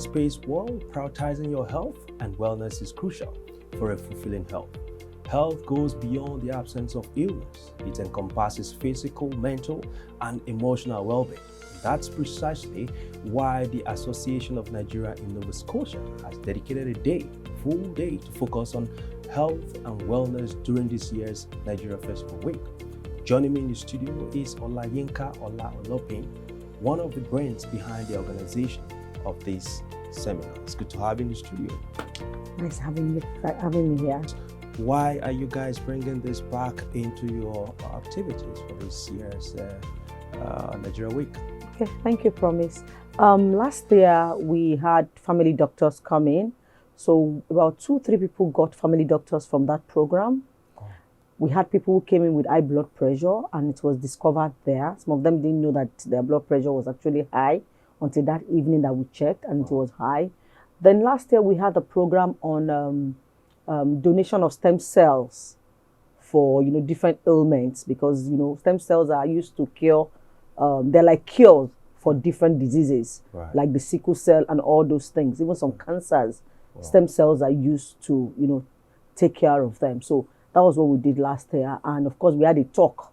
fast-paced world, prioritizing your health and wellness is crucial for a fulfilling health. Health goes beyond the absence of illness. It encompasses physical, mental, and emotional well-being. That's precisely why the Association of Nigeria in Nova Scotia has dedicated a full day to focus on health and wellness during this year's Nigeria Festival Week. Joining me in the studio is Olayinka Ola-Olopin, one of the brains behind the organization of this seminar. It's good to have you in the studio. Nice having me here. Why are you guys bringing this back into your activities for this year's Nigeria Week? Okay, thank you, Promise. Last year we had family doctors come in. So about 2-3 people got family doctors from that program. Oh. We had people who came in with high blood pressure and it was discovered there. Some of them didn't know that their blood pressure was actually high until that evening that we checked and it was high. Then last year we had a program on donation of stem cells for different ailments, because stem cells are used to cure. They're like cures for different diseases, right, like the sickle cell and all those things. Even some cancers, wow, stem cells are used to take care of them. So that was what we did last year, and of course we had a talk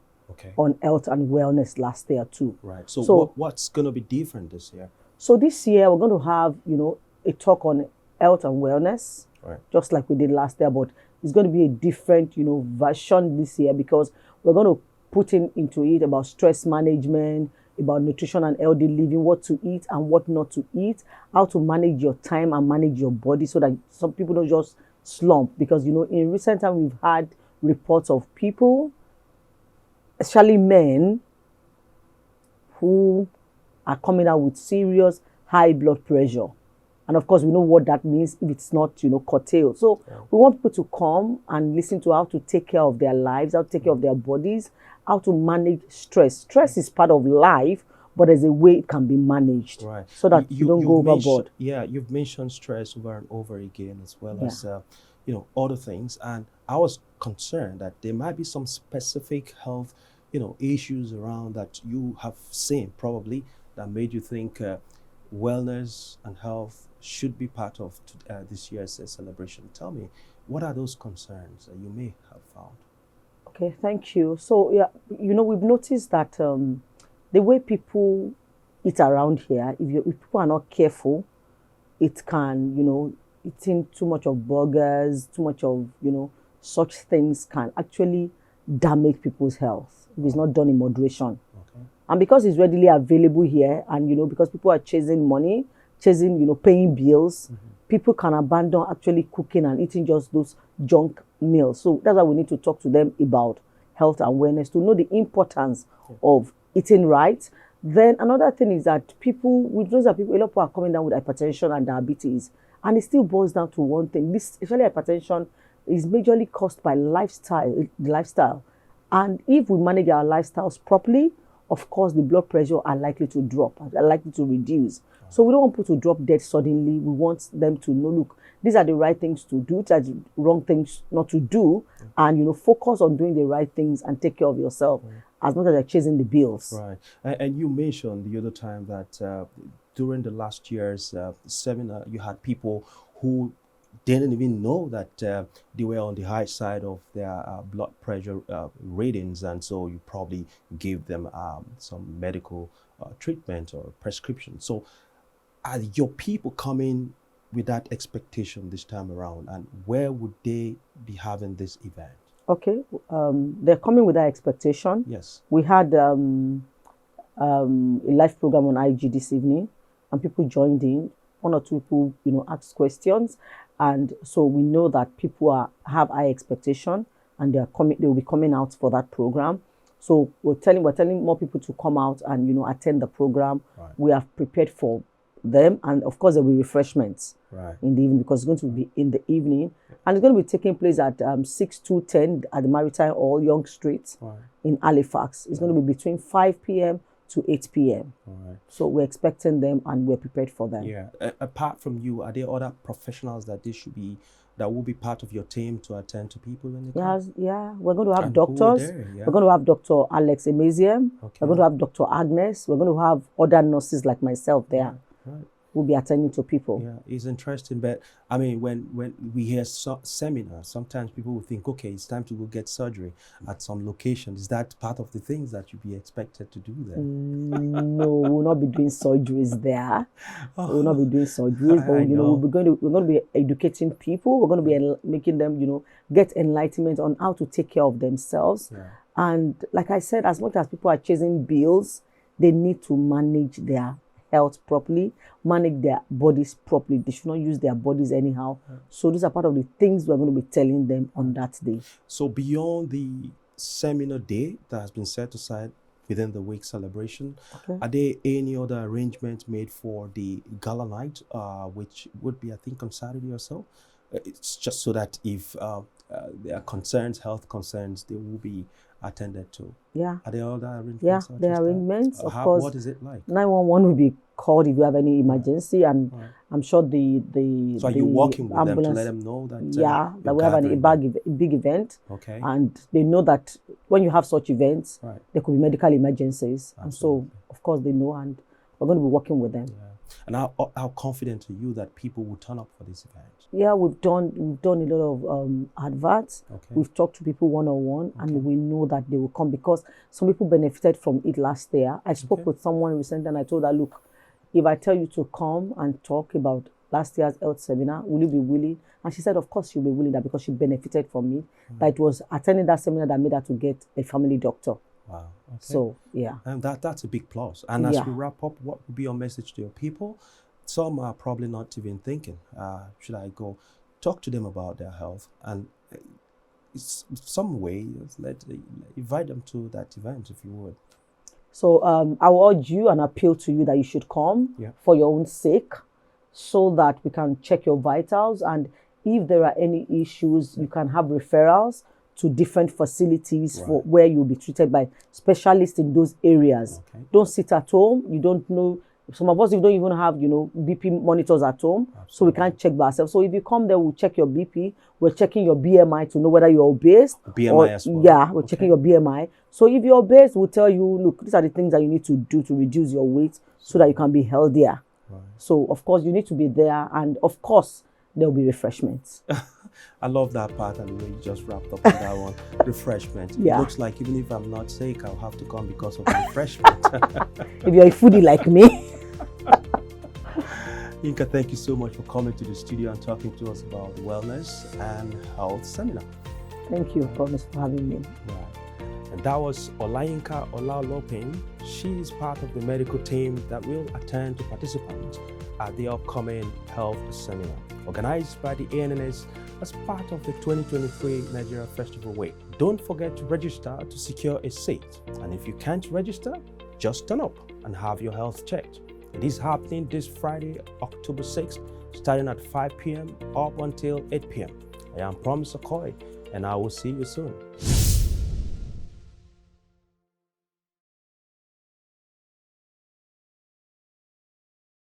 on health and wellness last year too. Right. So what's going to be different this year? So this year we're going to have a talk on health and wellness, right, just like we did last year, but it's going to be a different version this year, because we're going to put into it about stress management, about nutrition and healthy living, what to eat and what not to eat, how to manage your time and manage your body so that some people don't just slump. Because in recent time we've had reports of people, especially men, who are coming out with serious high blood pressure. And of course, we know what that means if it's not, curtailed. So we want people to come and listen to how to take care of their lives, how to take care of their bodies, how to manage stress. Stress is part of life, but there's a way it can be managed, right, so that you don't go overboard. Yeah, you've mentioned stress over and over again, as well as, other things. And I was concerned that there might be some specific health, issues around that you have seen probably that made you think wellness and health should be part of this year's celebration. Tell me, what are those concerns that you may have found? Okay, thank you. So, yeah, we've noticed that the way people eat around here, if people are not careful, it can, eating too much of burgers, too much of, such things can actually damage people's health if it's not done in moderation. Okay. And because it's readily available here, and because people are chasing money, paying bills, mm-hmm, people can abandon actually cooking and eating just those junk meals. So that's why we need to talk to them about health awareness, to know the importance of eating right. Then another thing is that a lot of people are coming down with hypertension and diabetes, and it still boils down to one thing. This, especially hypertension, is majorly caused by lifestyle. And if we manage our lifestyles properly, of course, the blood pressure are likely to drop, are likely to reduce. So we don't want people to drop dead suddenly. We want them to know, look, these are the right things to do, these are the wrong things not to do, and focus on doing the right things and take care of yourself, as much as you're chasing the bills. Right. And you mentioned the other time that during the last year's seminar, you had people who didn't even know that they were on the high side of their blood pressure ratings, and so you probably gave them some medical treatment or prescription. So are your people coming with that expectation this time around, and where would they be having this event? Okay, they're coming with that expectation. Yes. We had a live program on IG this evening, and people joined in. 1 or 2 people, asked questions, and so we know that people have high expectation, and they will be coming out for that program. So we're telling more people to come out and attend the program. Right. We have prepared for them, and of course there will be refreshments in the evening, because it's going to be in the evening, and it's going to be taking place at 6 to 10 at the Maritime or Young Street in Halifax. It's going to be between 5 p.m. to 8 p.m. Right. So we're expecting them and we're prepared for them. Yeah. Apart from you, are there other professionals that will be part of your team to attend to people when they come? Yeah. We're going to have doctors. We're going to have Dr. Alex Emeziem. Okay. We're going to have Dr. Agnes. We're going to have other nurses like myself there. Right. will be attending to people. Yeah, it's interesting. But I mean, when we hear seminars, sometimes people will think, okay, it's time to go get surgery at some location. Is that part of the things that you'd be expected to do there? No, we'll not be doing surgeries there. Oh, We'll not be doing surgeries, but know. we're going to be educating people. We're going to be making them, get enlightenment on how to take care of themselves. Yeah. And like I said, as much as people are chasing bills, they need to manage their health properly, manage their bodies properly. They should not use their bodies anyhow. Yeah. So these are part of the things we're going to be telling them on that day. So beyond the seminar day that has been set aside within the week celebration, are there any other arrangements made for the gala night, which would be, I think, on Saturday or so? It's just so that if there are concerns, health concerns, they will be attended to. Yeah. Are there other arrangements? Yeah, there are arrangements. Of course. What is it like? 911 will be called if you have any emergency, and I'm sure the So are you working with ambulance, them to let them know that? That we have a big event. Okay. And they know that when you have such events, Right. there could be medical emergencies, Absolutely. and so of course they know, and we're going to be working with them. Yeah. And how confident are you that people will turn up for this event? Yeah, we've done a lot of adverts. Okay. We've talked to people one-on-one, and we know that they will come because some people benefited from it last year. I spoke with someone recently, and I told her, look, if I tell you to come and talk about last year's health seminar, will you be willing? And she said, of course she'll be willing, that because she benefited from it. That it was attending that seminar that made her to get a family doctor. Wow. Okay. So, yeah. And that's a big plus. And as we wrap up, what would be your message to your people? Some are probably not even thinking, should I go talk to them about their health? And some way, invite them to that event if you would. So I will urge you and appeal to you that you should come for your own sake, so that we can check your vitals. And if there are any issues, you can have referrals to different facilities for where you'll be treated by specialists in those areas. Okay. Don't sit at home. You don't know. Some of us, we don't even have, BP monitors at home. Absolutely. So we can't check by ourselves. So if you come there, we'll check your BP. We're checking your BMI to know whether you're obese. BMI as well. Yeah, we're checking your BMI. So if you're obese, we'll tell you, look, these are the things that you need to do to reduce your weight so that you can be healthier. Right. So, of course, you need to be there. And, of course, there'll be refreshments. I love that part and the way you just wrapped up on that one. Refreshment. Yeah. It looks like even if I'm not sick, I'll have to come because of the refreshment. If you're a foodie like me. Yinka, thank you so much for coming to the studio and talking to us about wellness and health seminar. Thank you, Promise, for having me. Right. And that was Olayinka Olalopin. She is part of the medical team that will attend to participants at the upcoming health seminar, organized by the ANNS as part of the 2023 Nigeria Festival Week. Don't forget to register to secure a seat. And if you can't register, just turn up and have your health checked. It is happening this Friday, October 6th, starting at 5 p.m. up until 8 p.m. I am Promise Okoye, and I will see you soon.